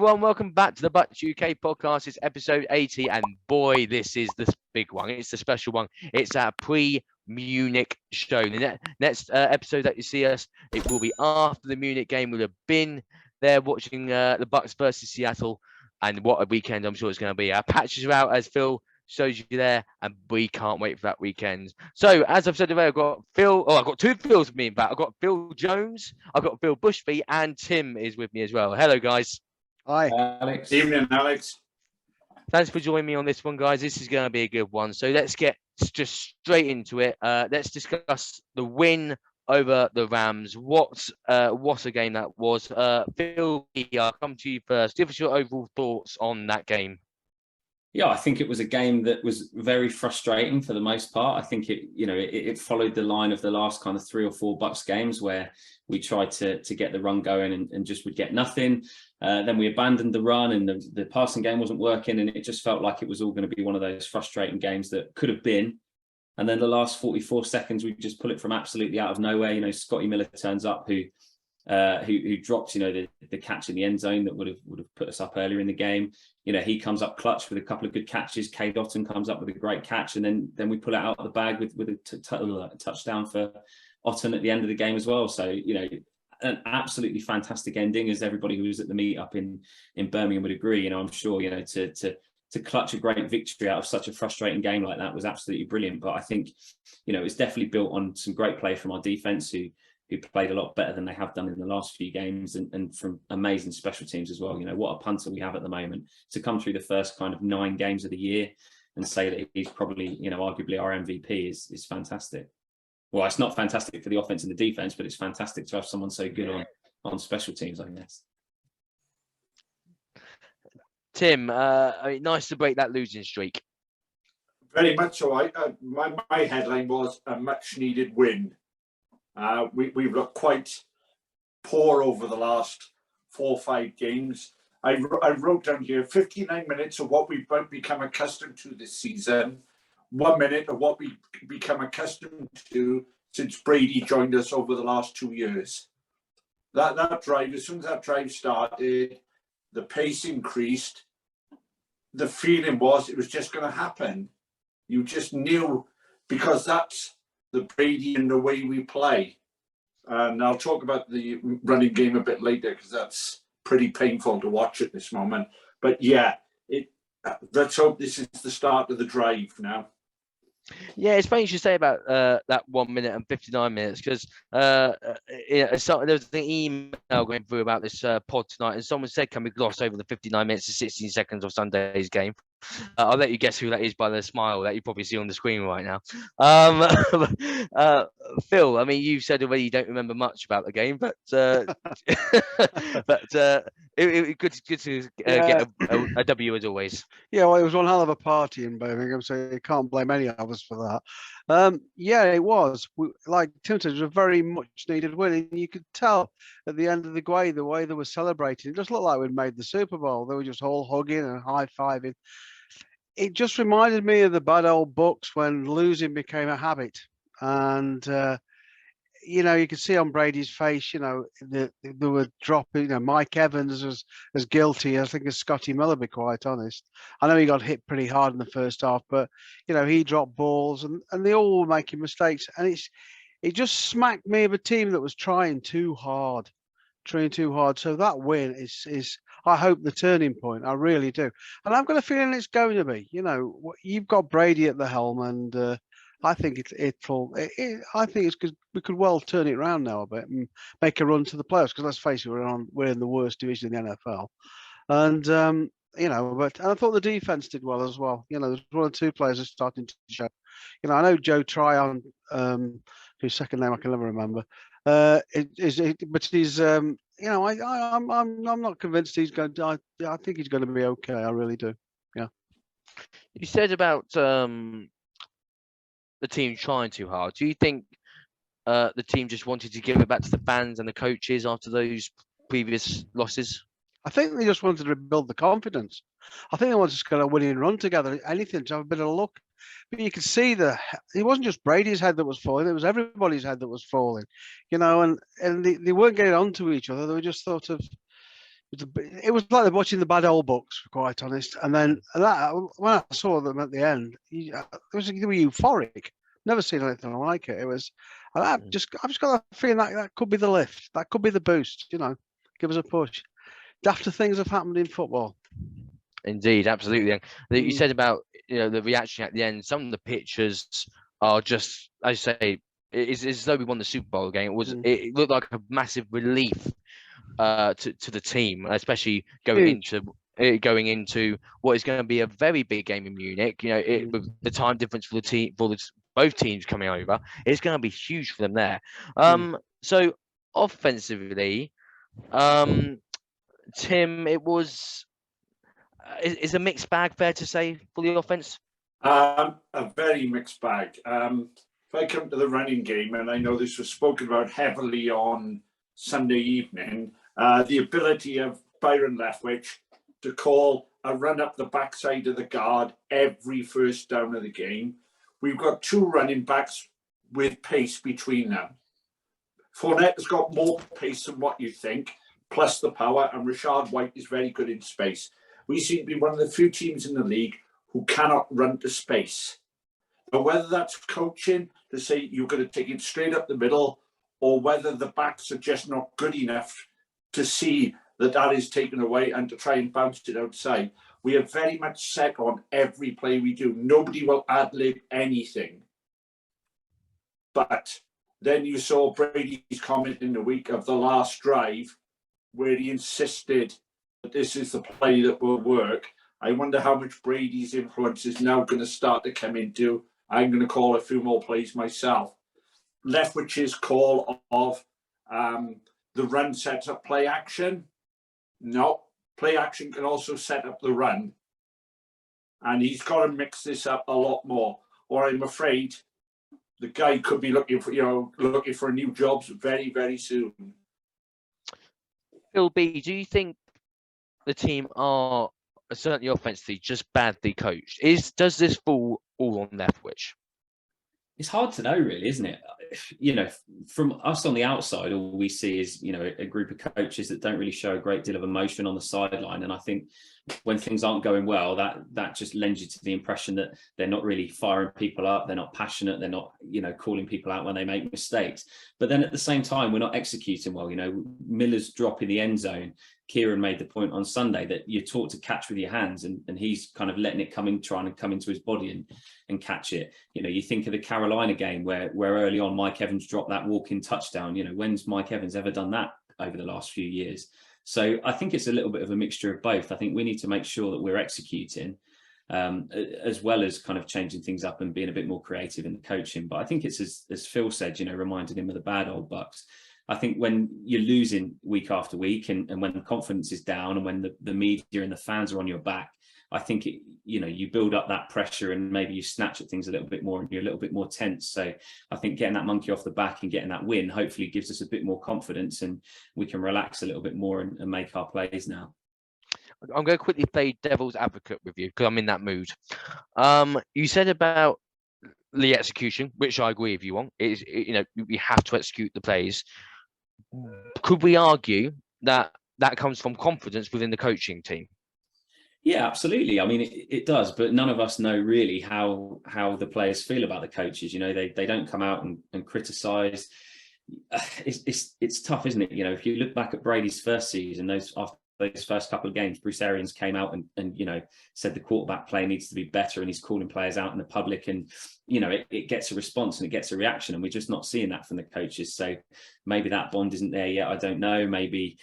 everyone. Welcome back to the Bucs UK podcast. It's episode 80, and boy, this is the big one. It's the special one. It's our pre-Munich show. The next episode that you see us, it will be after the Munich game. We'll have been there watching the Bucs versus Seattle, and what a weekend I'm sure it's going to be. Our patches are out, as Phil shows you there, and we can't wait for that weekend. So, as I've said today, I've got Phil. Oh, I've got two Phils with me, in fact. I've got Phil Jones, I've got Phil Bushby, and Tim is with me as well. Hello, guys. Hi, Alex. Evening, Alex. Thanks for joining me on this one, guys. This is going to be a good one. So let's get just straight into it. Let's discuss the win over the Rams. What a game that was. Phil, I'll come to you first. Give us your overall thoughts on that game. Yeah, I think it was a game that was very frustrating for the most part. I think it followed the line of the last kind of 3 or 4 Bucs games where we tried to get the run going and just would get nothing. Then we abandoned the run and the passing game wasn't working, and it just felt like it was all going to be one of those frustrating games that could have been. And then the last 44 seconds, we just pull it from absolutely out of nowhere. Scotty Miller turns up, who dropped, the catch in the end zone that would have put us up earlier in the game. He comes up clutch with a couple of good catches. Kay Dotton comes up with a great catch, and then we pull it out of the bag with a touchdown for Otten at the end of the game as well. So, an absolutely fantastic ending, as everybody who was at the meetup in Birmingham would agree. I'm sure, to clutch a great victory out of such a frustrating game like that was absolutely brilliant. But I think, it's definitely built on some great play from our defense, who played a lot better than they have done in the last few games, and from amazing special teams as well. What a punter we have at the moment, to come through the first kind of 9 games of the year and say that he's probably, arguably our MVP is fantastic. Well, it's not fantastic for the offense and the defense, but it's fantastic to have someone so good on special teams, I guess. Tim, nice to break that losing streak. Very much so. My headline was a much needed win. We've looked quite poor over the last 4 or 5 games. I wrote down here 59 minutes of what we've become accustomed to this season, 1 minute of what we've become accustomed to since Brady joined us over the last 2 years. That drive, as soon as that drive started, the pace increased. The feeling was it was just going to happen. You just knew, because that's the Brady and the way we play. And I'll talk about the running game a bit later, because that's pretty painful to watch at this moment. But yeah, let's hope this is the start of the drive now. Yeah, it's funny you should say about that 1 minute and 59 minutes, because there was an email going through about this pod tonight, and someone said, can we gloss over the 59 minutes and 16 seconds of Sunday's game? I'll let you guess who that is by the smile that you probably see on the screen right now. Phil, I mean, you've said already you don't remember much about the game, but it good to get a W as always. Yeah, well, it was one hell of a party in Birmingham, so you can't blame any of us for that. Yeah, it was. Like Tim said, it was a very much needed win, and you could tell at the end of the way they were celebrating. It just looked like we'd made the Super Bowl. They were just all hugging and high-fiving. It just reminded me of the bad old Bucs when losing became a habit. And, you could see on Brady's face, they were dropping. Mike Evans was as guilty, I think, as Scotty Miller, to be quite honest. I know he got hit pretty hard in the first half, but, he dropped balls and they all were making mistakes. And it just smacked me of a team that was trying too hard. So that win is I hope, the turning point. I really do. And I've got a feeling it's going to be. You've got Brady at the helm, and I think I think it's because we could well turn it around now a bit and make a run to the playoffs. Because let's face it, we're in the worst division in the NFL, and but I thought the defense did well as well. There's 1 or 2 players are starting to show. I know Joe Tryon, whose second name I can never remember, but he's I'm not convinced he's going to. I think he's going to be okay. I really do. Yeah. You said about the team trying too hard. Do you think the team just wanted to give it back to the fans and the coaches after those previous losses? I think they just wanted to rebuild the confidence. I think they wanted to just kind of win and run together, anything to have a bit of luck. But you could see it wasn't just Brady's head that was falling; it was everybody's head that was falling, and they weren't getting onto each other. They were just sort of, It was like watching the bad old Bucs, quite honest. And then that when I saw them at the end, they were euphoric. Never seen anything like it. It was. I've just got that feeling that could be the lift. That could be the boost. Give us a push. Dafter things have happened in football. Indeed, absolutely. And you said about the reaction at the end. Some of the pictures are just, as you say, it's as though we won the Super Bowl game. It looked like a massive relief to the team, especially going into what is going to be a very big game in Munich. With the time difference for the team, both teams coming over, it's going to be huge for them there. So offensively, Tim, it was is a mixed bag, fair to say, for the offense? A very mixed bag. If I come to the running game, and I know this was spoken about heavily on Sunday evening, the ability of Byron Leftwich to call a run up the backside of the guard every first down of the game. We've got two running backs with pace between them. Fournette has got more pace than what you think, plus the power, and Rashad White is very good in space. We seem to be one of the few teams in the league who cannot run to space. But whether that's coaching to say you're going to take it straight up the middle, or whether the backs are just not good enough to see that is taken away and to try and bounce it outside, we are very much set on every play we do. Nobody will ad-lib anything. But then you saw Brady's comment in the week of the last drive where he insisted that this is the play that will work. I wonder how much Brady's influence is now going to start to come into. I'm going to call a few more plays myself. Leftwich's call of the run sets up play action. No, play action can also set up the run. And he's got to mix this up a lot more. Or I'm afraid the guy could be looking for a new job very, very soon. Phil B, do you think the team are certainly offensively just badly coached? Does this fall all on Leftwich? It's hard to know, really, isn't it? From us on the outside, all we see is, a group of coaches that don't really show a great deal of emotion on the sideline. And I think when things aren't going well, that just lends you to the impression that they're not really firing people up. They're not passionate. They're not, calling people out when they make mistakes. But then at the same time, we're not executing well. Miller's drop in the end zone. Kieran made the point on Sunday that you're taught to catch with your hands, and he's kind of letting it trying to come into his body and catch it. You think of the Carolina game where early on Mike Evans dropped that walk-in touchdown. When's Mike Evans ever done that over the last few years? So I think it's a little bit of a mixture of both. I think we need to make sure that we're executing as well as kind of changing things up and being a bit more creative in the coaching. But I think it's as Phil said, reminding him of the bad old Bucs. I think when you're losing week after week and when the confidence is down and when the media and the fans are on your back, I think you build up that pressure and maybe you snatch at things a little bit more and you're a little bit more tense. So I think getting that monkey off the back and getting that win hopefully gives us a bit more confidence and we can relax a little bit more and make our plays now. I'm going to quickly play devil's advocate with you because I'm in that mood. You said about the execution, which I agree with you on. We have to execute the plays. Could we argue that comes from confidence within the coaching team? Yeah, absolutely. I mean, it does, but none of us know really how the players feel about the coaches. They don't come out and criticize. It's tough, isn't it? If you look back at Brady's first season, after those first couple of games, Bruce Arians came out and said the quarterback play needs to be better, and he's calling players out in the public, and it gets a response and it gets a reaction, and we're just not seeing that from the coaches. So maybe that bond isn't there yet. I don't know. Maybe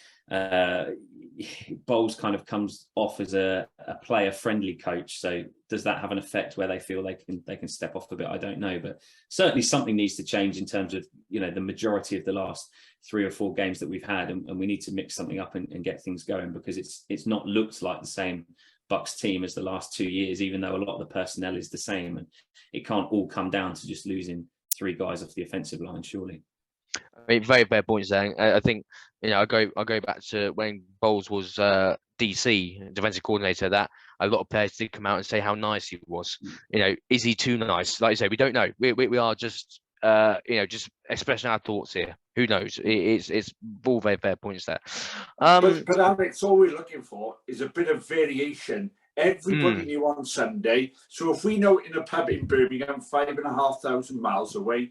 Bowles kind of comes off as a player friendly coach. So does that have an effect where they feel they can step off a bit? I don't know, but certainly something needs to change in terms of the majority of the last 3 or 4 games that we've had, and we need to mix something up and get things going, because it's not looked like the same Bucs team as the last 2 years, even though a lot of the personnel is the same, and it can't all come down to just losing 3 guys off the offensive line, surely. I mean, very fair points there. I think I go back to when Bowles was DC defensive coordinator. That a lot of players did come out and say how nice he was. Is he too nice? Like you say, we don't know. We are just just expressing our thoughts here. Who knows? It's all very fair points there. But Alex, all we're looking for is a bit of variation. Everybody knew on Sunday. So if we know in a pub in Birmingham, 5,500 miles away,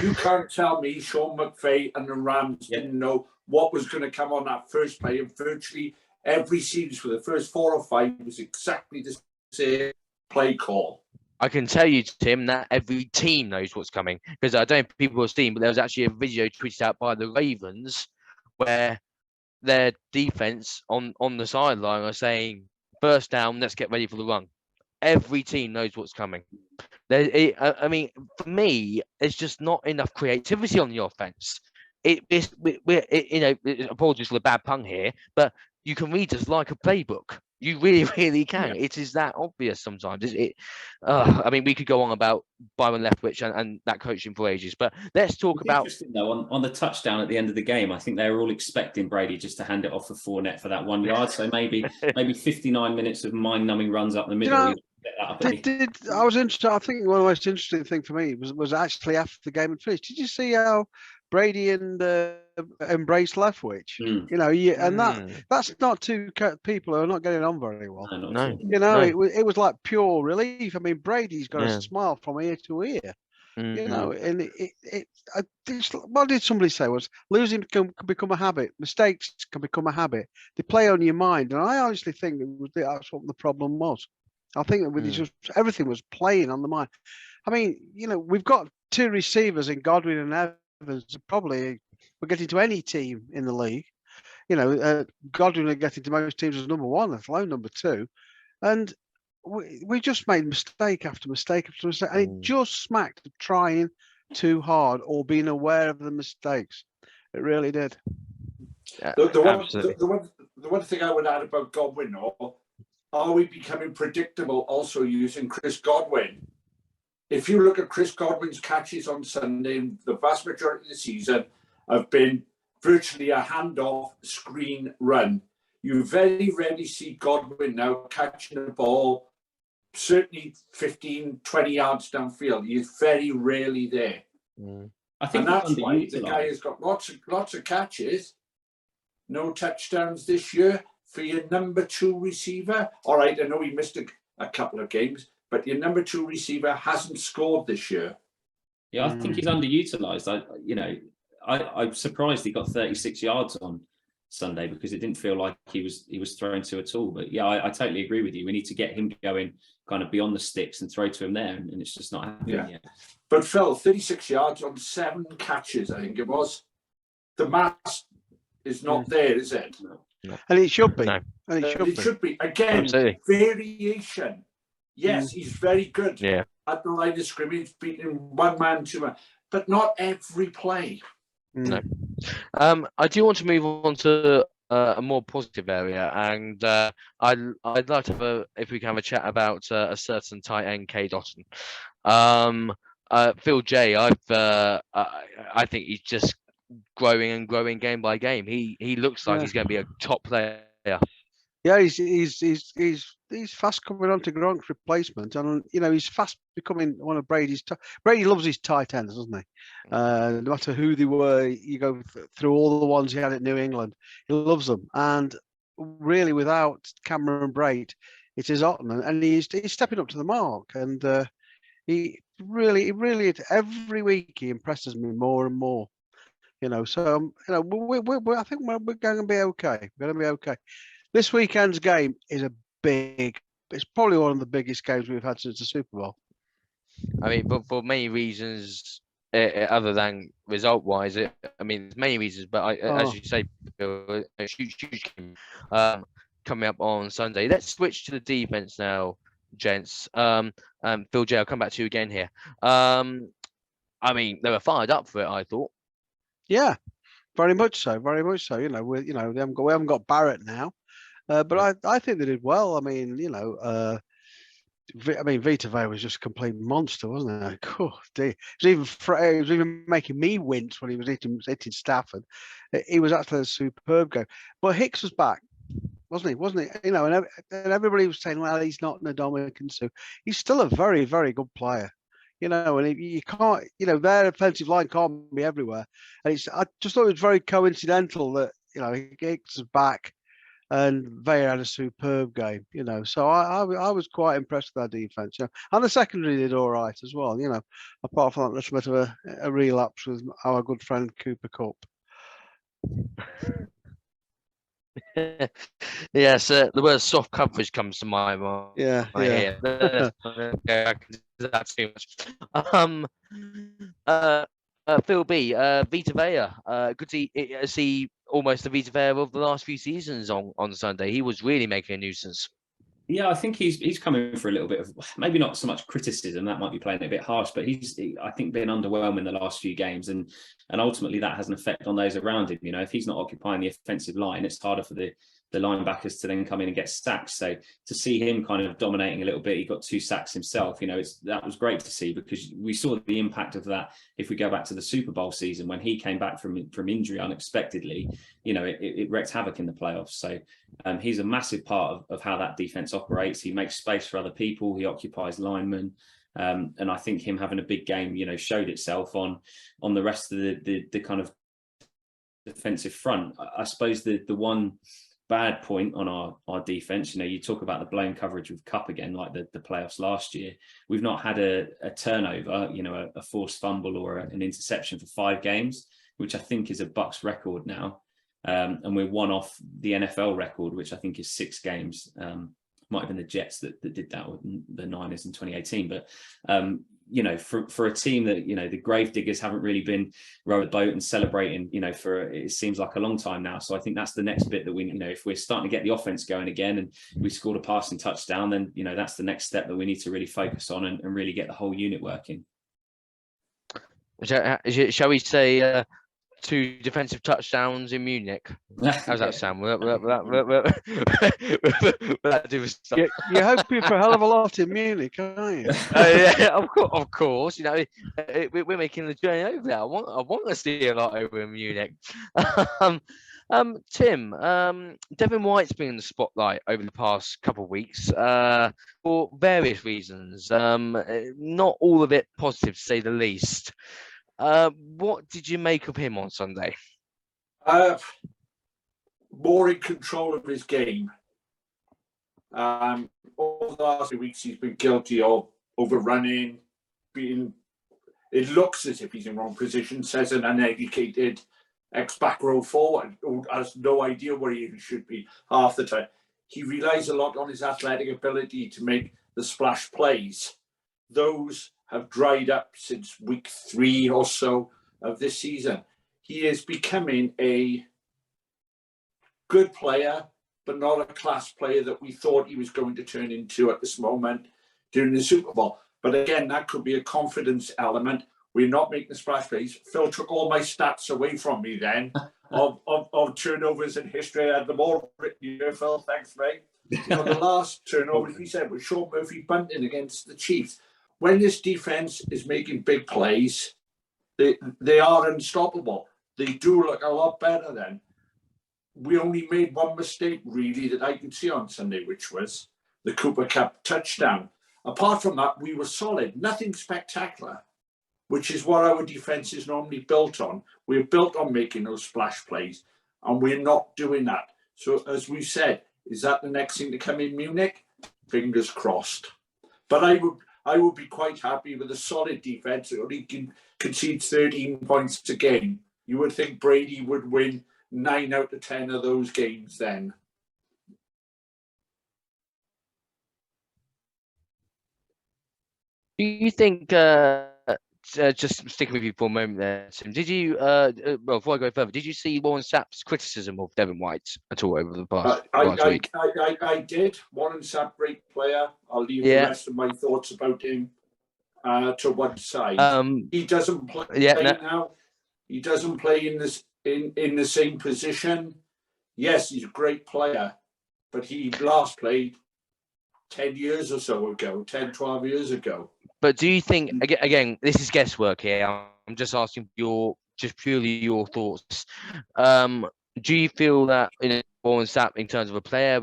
you can't tell me Sean McVay and the Rams didn't know what was going to come on that first play. And virtually every series for the first 4 or 5 was exactly the same play call. I can tell you, Tim, that every team knows what's coming, because I don't know if people have seen, but there was actually a video tweeted out by the Ravens where their defense on the sideline are saying, first down, let's get ready for the run. Every team knows what's coming. I mean, for me, there's just not enough creativity on the offense. Apologies for the bad pun here, but you can read us like a playbook. You really, really can. Yeah. It is that obvious sometimes. I mean, we could go on about Byron Leftwich and that coaching for ages, but let's talk about. Interesting though, on the touchdown at the end of the game, I think they were all expecting Brady just to hand it off for Fournette for that 1 yard. So maybe 59 minutes of mind-numbing runs up the middle. I was interested. I think one of the most interesting things for me was actually after the game had finished. Did you see how Brady and embraced Leftwich? And that's not two people who are not getting on very well. No. It was like pure relief. I mean, Brady's got a smile from ear to ear. And what did somebody say was losing can become a habit, mistakes can become a habit. They play on your mind, and I honestly think that's what the problem was. I think that with everything was playing on the mind. I mean, we've got 2 receivers in Godwin and Evans. Probably we're getting to any team in the league. Godwin are getting to most teams as number 1, let alone number 2, and we just made mistake after mistake after mistake, and it just smacked of trying too hard or being aware of the mistakes. It really did. The one thing I would add about Godwin, are we becoming predictable also using Chris Godwin? If you look at Chris Godwin's catches on Sunday, the vast majority of the season have been virtually a handoff screen run. You very rarely see Godwin now catching the ball, certainly 15, 20 yards downfield. He's very rarely there. I think that's why the guy has got lots of catches, no touchdowns this year. For your number 2 receiver, all right, I know he missed a couple of games, but your number 2 receiver hasn't scored this year. Yeah, I think he's underutilized. I'm surprised he got 36 yards on Sunday, because it didn't feel like he was thrown to at all. But yeah, I totally agree with you. We need to get him going kind of beyond the sticks and throw to him there, and it's just not happening yet. But Phil, 36 yards on 7 catches, I think it was. The math is not there, is it? No. And it should be. No. And it should be. Again, absolutely. Variation. Yes, he's very good at the line of scrimmage, beating 1 man, 2 man, but not every play. No. I do want to move on to a more positive area, and I'd like to if we can have a chat about a certain tight end, K. Dotton. Phil J. I think he's just growing and growing game by game. He looks like he's going to be a top player. Yeah, he's fast coming on to Gronk's replacement, and he's fast becoming one of Brady's. Brady loves his tight ends, doesn't he? No matter who they were, you go through all the ones he had at New England. He loves them, and really, without Cameron Braid, it is Otton, and he's stepping up to the mark, and he really every week he impresses me more and more. So I think we're going to be okay. We're going to be okay. This weekend's game is it's probably one of the biggest games we've had since the Super Bowl. I mean, but for many reasons, other than result-wise, there's many reasons. But as you say, a huge game coming up on Sunday. Let's switch to the defense now, gents. Phil J, I'll come back to you again here. They were fired up for it, I thought. Yeah, very much so. Very much so. We haven't got Barrett now. But I think they did well. Vita Vea was just a complete monster, wasn't it? Oh, dear. It was even making me wince when he was hitting Stafford. He was actually a superb game. But Hicks was back, wasn't he? And everybody was saying, well, he's not an Ndamukong Suh. He's still a very, very good player. you know, and you can't, you know, their offensive line can't be everywhere. And I just thought it was very coincidental that, you know, Hicks is back and they had a superb game, you know. So I was quite impressed with their defense, you know. And the secondary did all right as well, you know, apart from that little bit of a relapse with our good friend Cooper Cup. Yes, the word soft coverage comes to mind. Yeah. Here. I can do that too much. Phil B, Vita Vea, could see almost the Vita Vea of the last few seasons on Sunday. He was really making a nuisance. Yeah, I think he's coming for a little bit of, maybe not so much criticism, that might be playing it a bit harsh, but I think been underwhelming the last few games, and ultimately that has an effect on those around him. You know, if he's not occupying the offensive line, it's harder for the linebackers to then come in and get sacks. So to see him kind of dominating a little bit, he got 2 sacks himself. You know, that was great to see, because we saw the impact of that if we go back to the Super Bowl season when he came back from injury unexpectedly. You know, it wreaked havoc in the playoffs. So he's a massive part of how that defense operates. He makes space for other people. He occupies linemen. And I think him having a big game, you know, showed itself on the rest of the kind of defensive front. I suppose the one bad point on our defense, you know, you talk about the blown coverage with Cup again, like the playoffs last year. We've not had a turnover, you know, a forced fumble or an interception for 5 games, which I think is a Bucs record now. And we're one off the NFL record, which I think is 6 games. Might have been the Jets that did that with the Niners in 2018. But, you know, for a team that, you know, the Gravediggers haven't really been rowing the boat and celebrating, you know, it seems like a long time now. So I think that's the next bit that we, you know, if we're starting to get the offense going again and we scored a passing touchdown, then, you know, that's the next step that we need to really focus on and really get the whole unit working. Shall we say 2 defensive touchdowns in Munich? How's that sound? You're hoping for a hell of a lot in Munich, aren't you? Yeah, of course. You know, we're making the journey over there. I want to see a lot over in Munich. Tim, Devin White's been in the spotlight over the past couple of weeks for various reasons. Not all of it positive, to say the least. What did you make of him on Sunday? More in control of his game. Over the last few weeks, he's been guilty of overrunning, it looks as if he's in wrong position, says an uneducated ex-back row forward who has no idea where he should be half the time. He relies a lot on his athletic ability to make the splash plays. Those have dried up since week 3 or so of this season. He is becoming a good player, but not a class player that we thought he was going to turn into at this moment during the Super Bowl. But again, that could be a confidence element. We're not making the splash plays. Phil took all my stats away from me then of turnovers in history. I had them all written here, Phil. Thanks, mate. You know, the last turnover, we said, was Sean Murphy bunting against the Chiefs. When this defense is making big plays, they are unstoppable. They do look a lot better then. We only made one mistake, really, that I could see on Sunday, which was the Cooper Cup touchdown. Apart from that, we were solid. Nothing spectacular, which is what our defense is normally built on. We're built on making those splash plays, and we're not doing that. So, as we said, is that the next thing to come in Munich? Fingers crossed. But I would be quite happy with a solid defense that only concedes 13 points a game. You would think Brady would win 9 out of 10 of those games then. Do you think, just sticking with you for a moment there, Tim, did you, well, before I go further, did you see Warren Sapp's criticism of Devin White at all over the past week? I did. Warren Sapp, great player. I'll leave the rest of my thoughts about him to one side. He doesn't play now. He doesn't play in the same position. Yes, he's a great player, but he last played 10 years or so ago, 10, 12 years ago. But do you think, again, this is guesswork here. I'm just asking purely your thoughts. Do you feel that, you know, Warren Sapp, in terms of a player,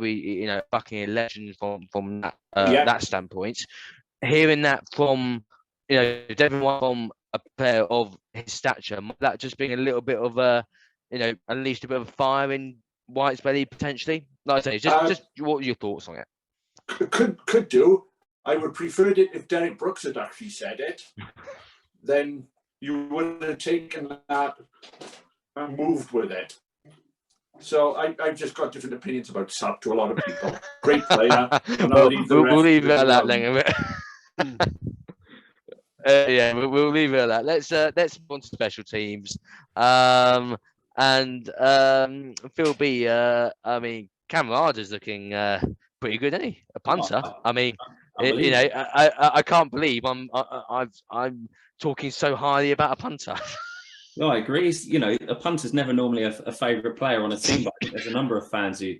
Buccaneers legend from that standpoint, hearing that from you know, Devin White from a player of his stature, might that just being a little bit of a, you know, unleashed a bit of fire in White's belly potentially? Like I say, just what are your thoughts on it? Could do. I would prefer it if Derek Brooks had actually said it. Then you would have taken that and moved with it. So I've just got different opinions about Sapp to a lot of people. Great player. Well, we'll leave it at that then. Yeah, we'll leave it at that. Let's move on to special teams. Phil B. I mean, Camarada's looking pretty good, isn't he? A punter. I mean, you know, I can't believe I'm talking so highly about a punter. No, I agree. You know, a punter's never normally a favourite player on a team, but I think there's a number of fans who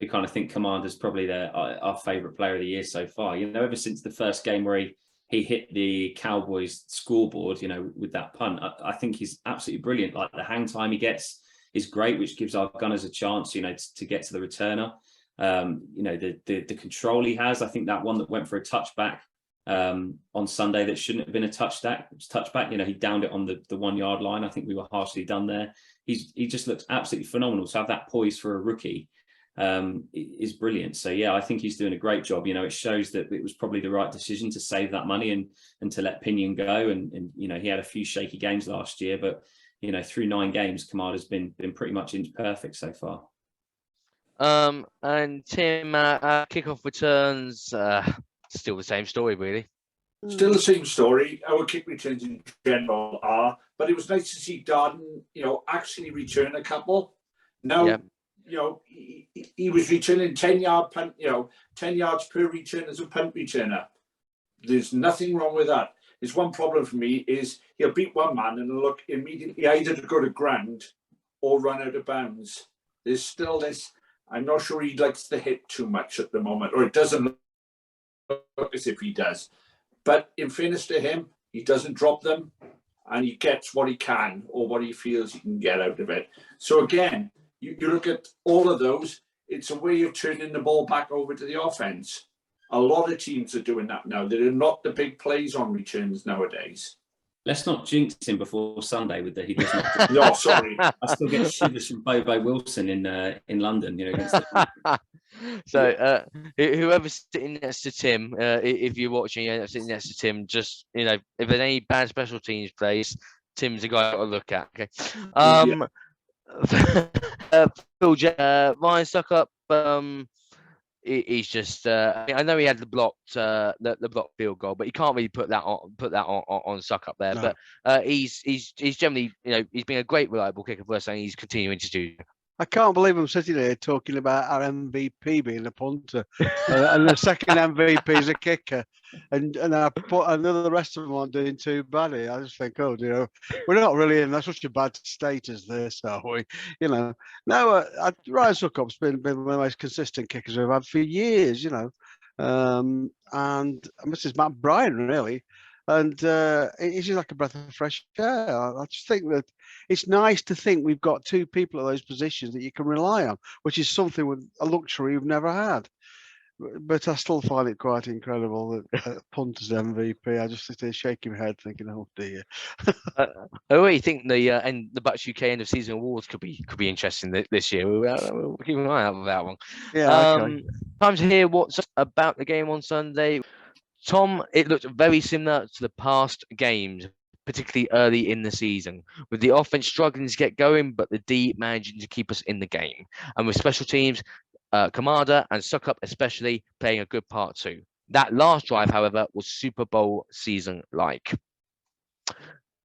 kind of think Camarada's probably our favourite player of the year so far. You know, ever since the first game where he hit the Cowboys scoreboard, you know, with that punt, I think he's absolutely brilliant. Like the hang time he gets is great, which gives our gunners a chance, you know, to get to the returner. You know, the control he has. I think that one that went for a touchback on Sunday that shouldn't have been a touchback. You know, he downed it on the 1 yard line. I think we were harshly done there. He just looks absolutely phenomenal. To have that poise for a rookie is brilliant. So yeah, I think he's doing a great job. You know, it shows that it was probably the right decision to save that money and to let Pinion go. And you know, he had a few shaky games last year, but you know, through 9 games, Kamada's been pretty much inch perfect so far. And Tim, kickoff returns, still the same story, really. Still the same story. Our kick returns in general are, but it was nice to see Darden, you know, actually return a couple. Now, you know, he was returning 10-yard punt, you know, 10 yards per return as a punt returner. There's nothing wrong with that. There's one problem for me is he'll beat one man and look immediately either to go to ground or run out of bounds. There's still this. I'm not sure he likes to hit too much at the moment, or it doesn't look as if he does. But in fairness to him, he doesn't drop them and he gets what he can or what he feels he can get out of it. So again, you look at all of those, it's a way of turning the ball back over to the offense. A lot of teams are doing that now. There are not the big plays on returns nowadays. Let's not jinx him before Sunday with the he does not. No, sorry. I still get shivers from Bobo Wilson in London, you know. Against the... So whoever's sitting next to Tim, if you're watching, you end up sitting next to Tim. Just, you know, if there's any bad special teams plays, Tim's a guy to look at. Okay. Phil J, Ryan Suckup. He's just. I know he had the blocked field goal, but he can't really put that on Suckup there. No. But he's generally, you know, he's been a great reliable kicker for us, and he's continuing to do. I can't believe I'm sitting here talking about our MVP being a punter, and the second MVP is a kicker, and I put another. The rest of them aren't doing too badly. I just think, oh, you know, we're not really in such a bad state as this, are we? You know, no, Ryan Suckup's been one of the most consistent kickers we've had for years. You know, and this is Matt Bryan really. And it's just like a breath of fresh air. I just think that it's nice to think we've got 2 people at those positions that you can rely on, which is something with a luxury we've never had. But I still find it quite incredible that punter's MVP. I just sit there shaking my head thinking, oh dear. I really think the Bucs UK end of season awards could be interesting this year. We'll keep an eye out for that one. Yeah. Okay. Time to hear what's about the game on Sunday. Tom, it looked very similar to the past games, particularly early in the season, with the offense struggling to get going, but the D managing to keep us in the game. And with special teams, Kamada and Suckup especially playing a good part too. That last drive, however, was Super Bowl season-like.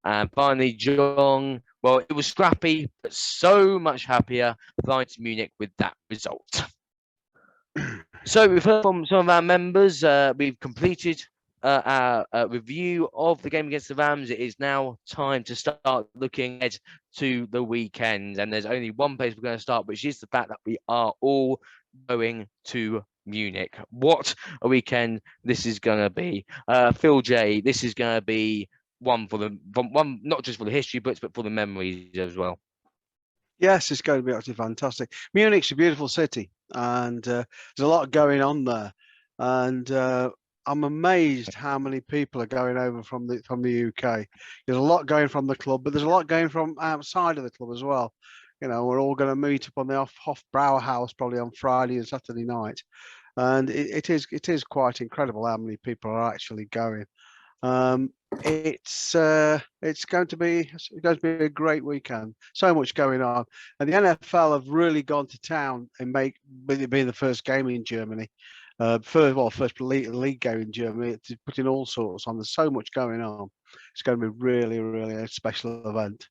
And finally, John, well, it was scrappy, but so much happier flying to Munich with that result. So we've heard from some of our members. We've completed our review of the game against the Rams. It is now time to start looking ahead to the weekend. And there's only one place we're going to start, which is the fact that we are all going to Munich. What a weekend this is going to be. Phil J, this is going to be one not just for the history books, but for the memories as well. Yes, it's going to be actually fantastic. Munich's a beautiful city, and there's a lot going on there. And I'm amazed how many people are going over from the UK. There's a lot going from the club, but there's a lot going from outside of the club as well. You know, we're all going to meet up on the Hofbrauer House probably on Friday and Saturday night, and it is quite incredible how many people are actually going. It's going to be a great weekend. So much going on, and the NFL have really gone to town and with it being the first game in Germany. First league game in Germany. It's putting all sorts on. There's so much going on. It's going to be really, really a special event.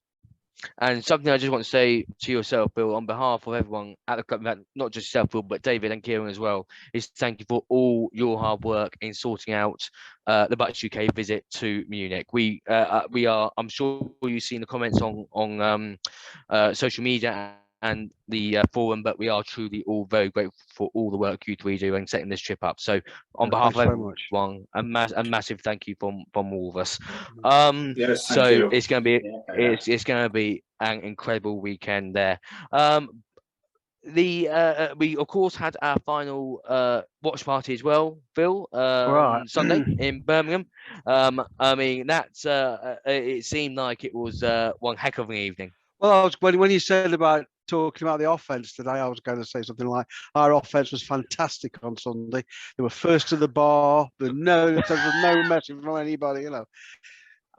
And something I just want to say to yourself, Bill, on behalf of everyone at the club, not just yourself, Bill, but David and Kieran as well, is thank you for all your hard work in sorting out the Bucs UK visit to Munich. We are. I'm sure you've seen the comments on social media and the forum, but we are truly all very grateful for all the work you three do in setting this trip up. So, on behalf of everyone, a massive thank you from all of us. Yes, so you. it's going to be it's going to be an incredible weekend there. We of course had our final watch party as well, Phil, on Sunday in Birmingham. I mean that's it seemed like it was one heck of an evening. Well, when you said about talking about the offense today, I was going to say something like our offense was fantastic on Sunday. They were first to the bar. There was no messing from anybody. You know,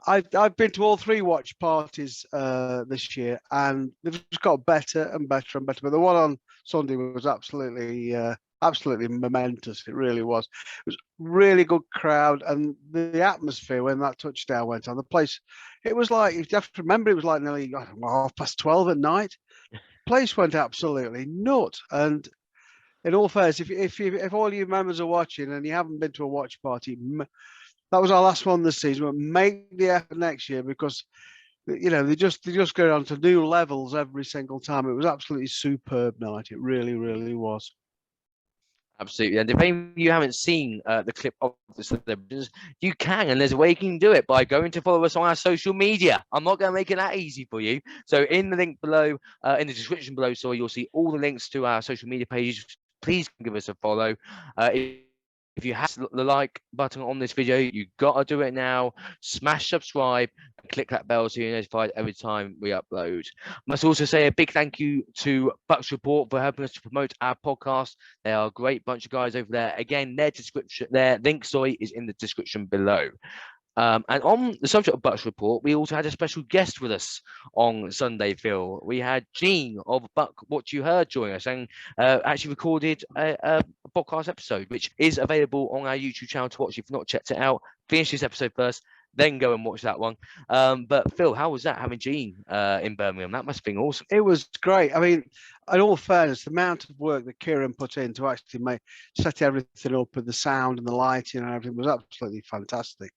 I've been to all three watch parties this year, and they've just got better and better and better. But the one on Sunday was absolutely momentous. It really was. It was really good crowd, and the atmosphere when that touchdown went on, the place, it was like, you have to remember, it was like nearly 12:30 at night. The place went absolutely nuts. And in all fairness, if all you members are watching and you haven't been to a watch party, that was our last one this season. But make the effort next year, because you know they just go on to new levels every single time. It was absolutely superb night. It really, really was. Absolutely. And if you haven't seen the clip of the celebrations, you can, and there's a way you can do it by going to follow us on our social media. I'm not going to make it that easy for you. So in the link below, in the description below, you'll see all the links to our social media pages. Please give us a follow. If you have the like button on this video, you got to do it now. Smash subscribe and click that bell so you're notified every time we upload. Must also say a big thank you to Bucs Report for helping us to promote our podcast. They are a great bunch of guys over there. Again, their link, is in the description below. And on the subject of Bucs Report, we also had a special guest with us on Sunday, Phil. We had Gene of Buck What You Heard join us and actually recorded a podcast episode, which is available on our YouTube channel to watch if you've not checked it out. Finish this episode first, then go and watch that one. But Phil, how was that having Gene in Birmingham? That must have been awesome. It was great. I mean, in all fairness, the amount of work that Kieran put in to actually set everything up with the sound and the lighting and everything was absolutely fantastic.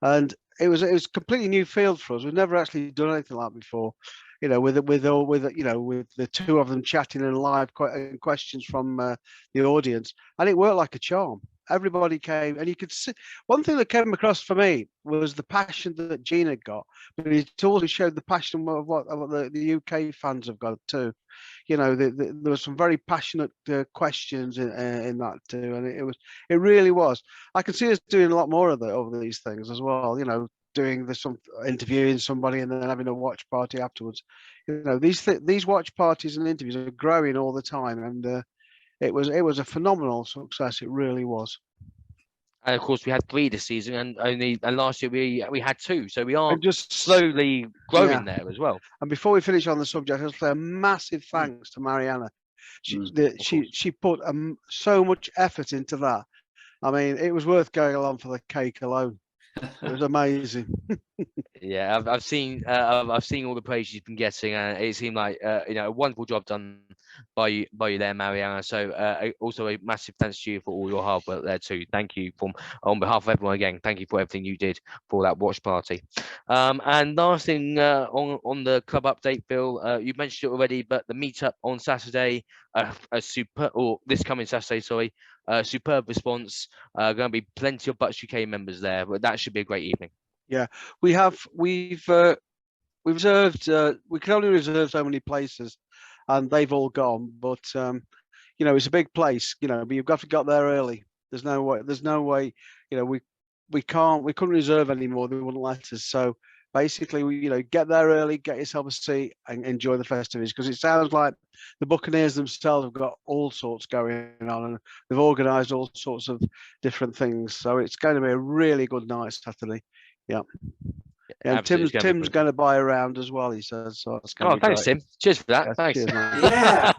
And it was completely new field for us. We've never actually done anything like that before. You know, with the two of them chatting and live questions from the audience, and it worked like a charm. Everybody came, and you could see one thing that came across for me was the passion that Gene had got, but it also showed the passion of what the UK fans have got too. You know, there was some very passionate questions in that too, and it really was. I can see us doing a lot more of these things as well. You know, doing some interviewing somebody and then having a watch party afterwards. You know, these watch parties and interviews are growing all the time, and it was a phenomenal success. It really was. And of course, we had 3 this season, and last year we had 2. So we are just slowly growing there as well. And before we finish on the subject, I'll say a massive thanks to Mariana. She put so much effort into that. I mean, it was worth going along for the cake alone. It was amazing. Yeah, I've seen all the praise she's been getting, and it seemed like a wonderful job done by you there, Mariana. So also a massive thanks to you for all your hard work there too. Thank you on behalf of everyone again. Thank you for everything you did for that watch party. And last thing on the club update, Phil, you mentioned it already, but the meetup on Saturday, this coming Saturday, sorry. Superb response. Going to be plenty of Bucs UK members there, but that should be a great evening. Yeah, we've reserved. We can only reserve so many places, and they've all gone. But it's a big place, but you've got to get there early. There's no way. There's no way. We couldn't reserve anymore. They wouldn't let us. So basically, we get there early, get yourself a seat, and enjoy the festivities. Because it sounds like the Buccaneers themselves have got all sorts going on, and they've organised all sorts of different things. So it's going to be a really good night Saturday. Yeah. And Absolutely, Tim's going to buy around as well, he says. So it's going Oh, to be thanks, great. Tim. Cheers for that. Yeah, Thanks. cheers, mate. Yeah,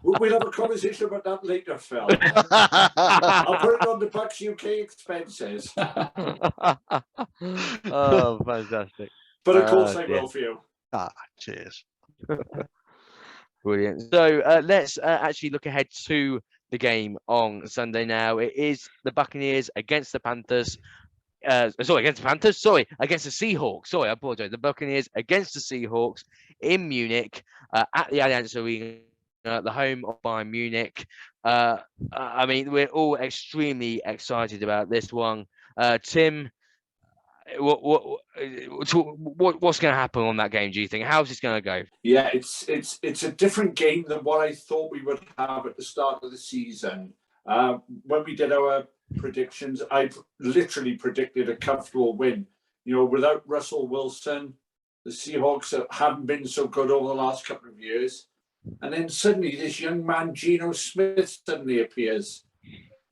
we'll have a conversation about that later, Phil. I'll put it on the Bucs UK expenses. Oh, fantastic. But of course I dear. will for you. Cheers. Brilliant. So let's actually look ahead to the game on Sunday now. It is the Buccaneers against the Panthers. Against the Seahawks. Sorry, I apologize. The Buccaneers against the Seahawks in Munich at the Allianz Arena, the home of Bayern Munich. I mean, we're all extremely excited about this one. Tim, what's going to happen on that game? Do you think? How's this going to go? Yeah, it's a different game than what I thought we would have at the start of the season. When we did our predictions, I've literally predicted a comfortable win. Without Russell Wilson, the Seahawks haven't been so good over the last couple of years. And then suddenly this young man, Geno Smith, suddenly appears.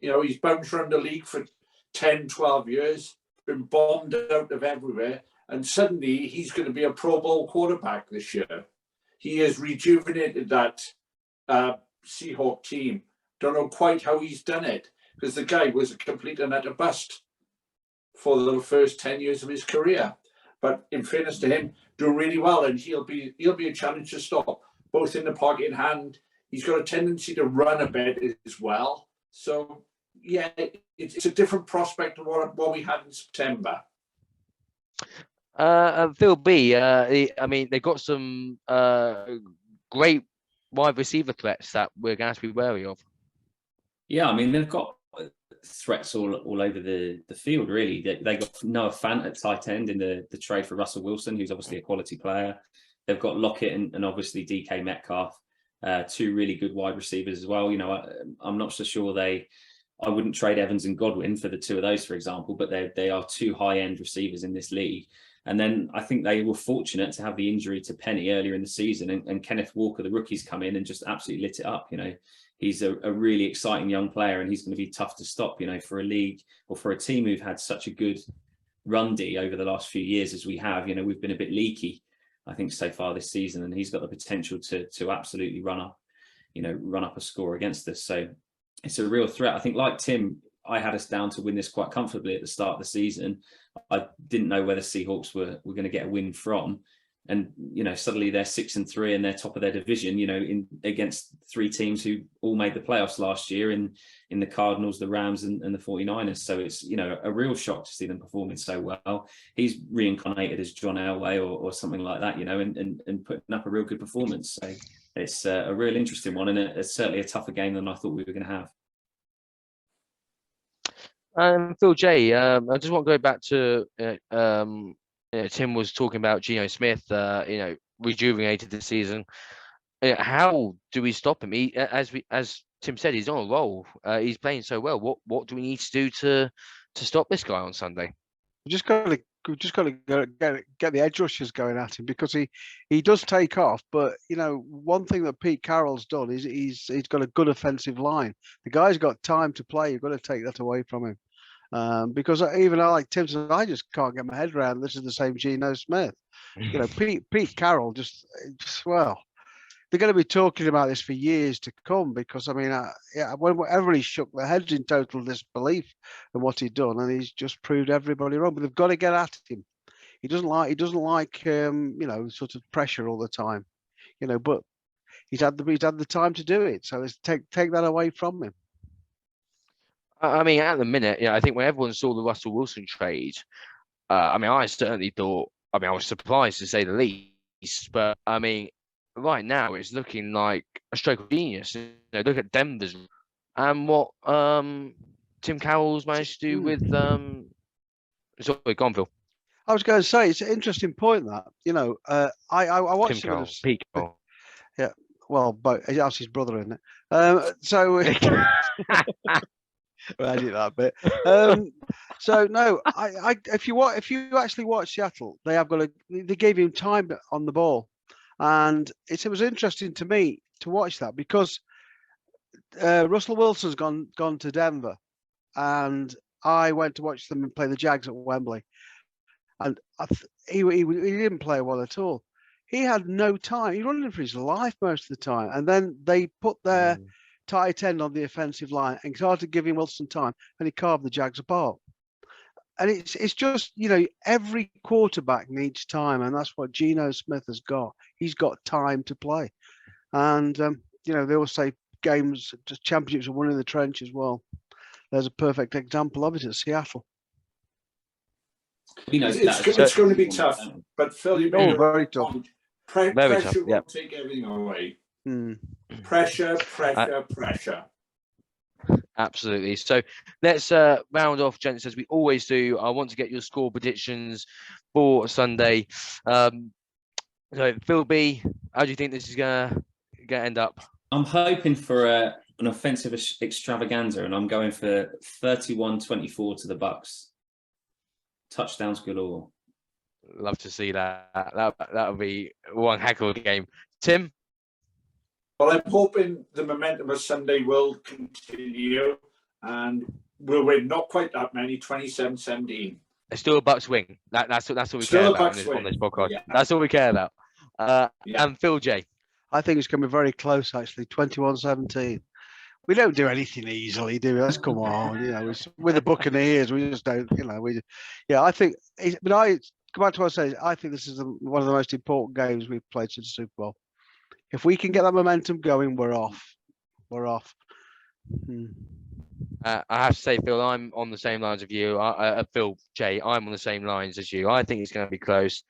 He's bounced around the league for 10, 12 years, been bombed out of everywhere. And suddenly he's going to be a Pro Bowl quarterback this year. He has rejuvenated that Seahawk team. Don't know quite how he's done it, because the guy was a complete and utter bust for the first 10 years of his career. But in fairness to him, doing really well, and he'll be a challenge to stop, both in the pocket and hand. He's got a tendency to run a bit as well. So yeah, it's a different prospect of what we had in September. Phil B, I mean, they've got some great wide receiver threats that we're going to have to be wary of. Yeah, I mean, they've got threats all over the field, really. They got Noah Fant at tight end in the trade for Russell Wilson, who's obviously a quality player. They've got Lockett and obviously DK Metcalf, two really good wide receivers as well. I'm not so sure I wouldn't trade Evans and Godwin for the two of those, for example, but they are two high-end receivers in this league. And then I think they were fortunate to have the injury to Penny earlier in the season, and Kenneth Walker, the rookie's come in and just absolutely lit it up. He's a really exciting young player, and he's going to be tough to stop, for a league or for a team who've had such a good run D over the last few years as we have. We've been a bit leaky, I think, so far this season, and he's got the potential to absolutely run up a score against us. So it's a real threat. I think, like Tim, I had us down to win this quite comfortably at the start of the season. I didn't know where the Seahawks were going to get a win from. And, suddenly they're 6-3 and they're top of their division, against three teams who all made the playoffs last year in the Cardinals, the Rams and the 49ers. So it's, a real shock to see them performing so well. He's reincarnated as John Elway or something like that, and putting up a real good performance. So it's a real interesting one, and it's certainly a tougher game than I thought we were going to have. Phil J, I just want to go back to Tim was talking about Geno Smith, rejuvenated this season. How do we stop him? As Tim said, he's on a roll. He's playing so well. What do we need to do to stop this guy on Sunday? We just got to get the edge rushers going at him, because he does take off. But one thing that Pete Carroll's done is he's got a good offensive line. The guy's got time to play. You've got to take that away from him. Because even like Tim said, I just can't get my head around this is the same Geno Smith. Pete Carroll just well, they're going to be talking about this for years to come, because when everybody shook their heads in total disbelief at what he'd done, and he's just proved everybody wrong. But they've got to get at him. He doesn't like sort of pressure all the time, but he's had the time to do it. So let's take that away from him. I mean, at the minute, I think when everyone saw the Russell Wilson trade, I certainly thought, I was surprised to say the least, but right now it's looking like a stroke of genius. Look at Denver's and what Tim Carroll's managed to do with sorry, go on, Phil. I was going to say, it's an interesting point that, I watched Tim Carroll, Pete Carroll. Yeah, well, but that's his brother, isn't it? So We'll edit that bit. So no, if you actually watch Seattle, they gave him time on the ball, and it was interesting to me to watch that because Russell Wilson's gone to Denver, and I went to watch them play the Jags at Wembley, and he didn't play well at all. He had no time. He running for his life most of the time, and then they put their tight end on the offensive line and started giving Wilson time, and he carved the Jags apart. And it's just, every quarterback needs time, and that's what Geno Smith has got. He's got time to play, and they always say championships are won in the trenches. Well, there's a perfect example of it at Seattle. It's going to be tough, but Phil, you made very tough. Pressure will take everything away. Pressure. Absolutely. So let's round off, gents, as we always do. I want to get your score predictions for Sunday. So Phil B, how do you think this is gonna end up? I'm hoping for an offensive extravaganza, and I'm going for 31-24 to the Bucs. Touchdowns galore. Love to see that. That would be one heck of a game. Tim? Well, I'm hoping the momentum of Sunday will continue and we'll win not quite that many, 27-17. It's still a Bucs win. That's what we Still care a about Bucs on this win. podcast. Yeah. That's all we care about. And Phil J. I think it's going to be very close, actually, 21-17. We don't do anything easily, do we? Let's come on. We're the Buccaneers. We just don't, I think, but come back to what I say, I think this is one of the most important games we've played since the Super Bowl. If we can get that momentum going, we're off. I have to say, Phil, I'm on the same lines of you. Phil J, I'm on the same lines as you. I think it's going to be close.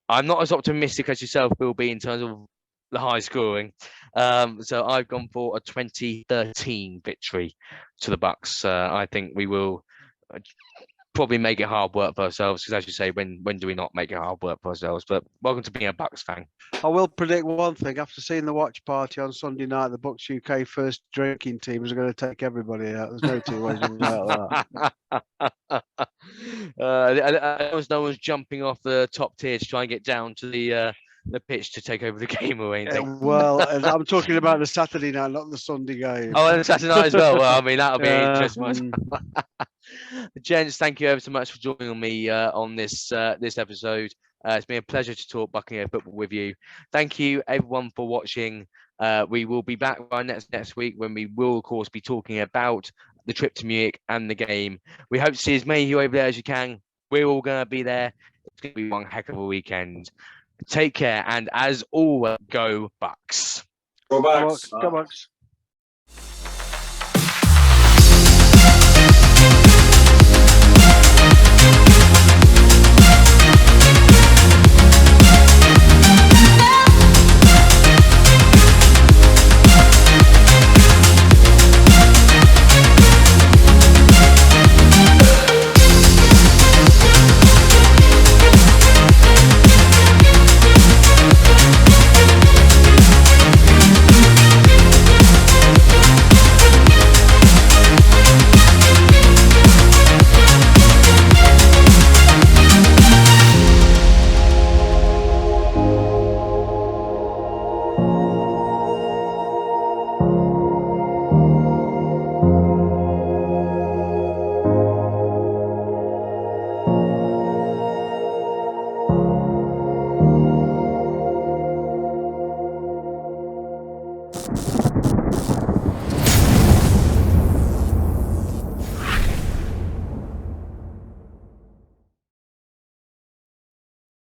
I'm not as optimistic as yourself, Bill B, in terms of the high scoring. So I've gone for a 2013 victory to the Bucs. I think we will probably make it hard work for ourselves, because as you say, when do we not make it hard work for ourselves? But welcome to being a Bucs fan. I will predict one thing. After seeing the watch party on Sunday night, the Bucs UK first drinking team is going to take everybody out. There's no two ways about that. No one's jumping off the top tier to try and get down to the pitch to take over the game or anything. Well, I'm talking about the Saturday night, not the Sunday game. Oh, and the Saturday night as well. Well, I mean, that'll be interesting. Gents, thank you ever so much for joining me on this episode. It's been a pleasure to talk Buccaneer football with you. Thank you, everyone, for watching. We will be back by next week, when we will, of course, be talking about the trip to Munich and the game. We hope to see as many of you over there as you can. We're all going to be there. It's going to be one heck of a weekend. Take care, and as always, go Bucs. Go Bucs. Go Bucs.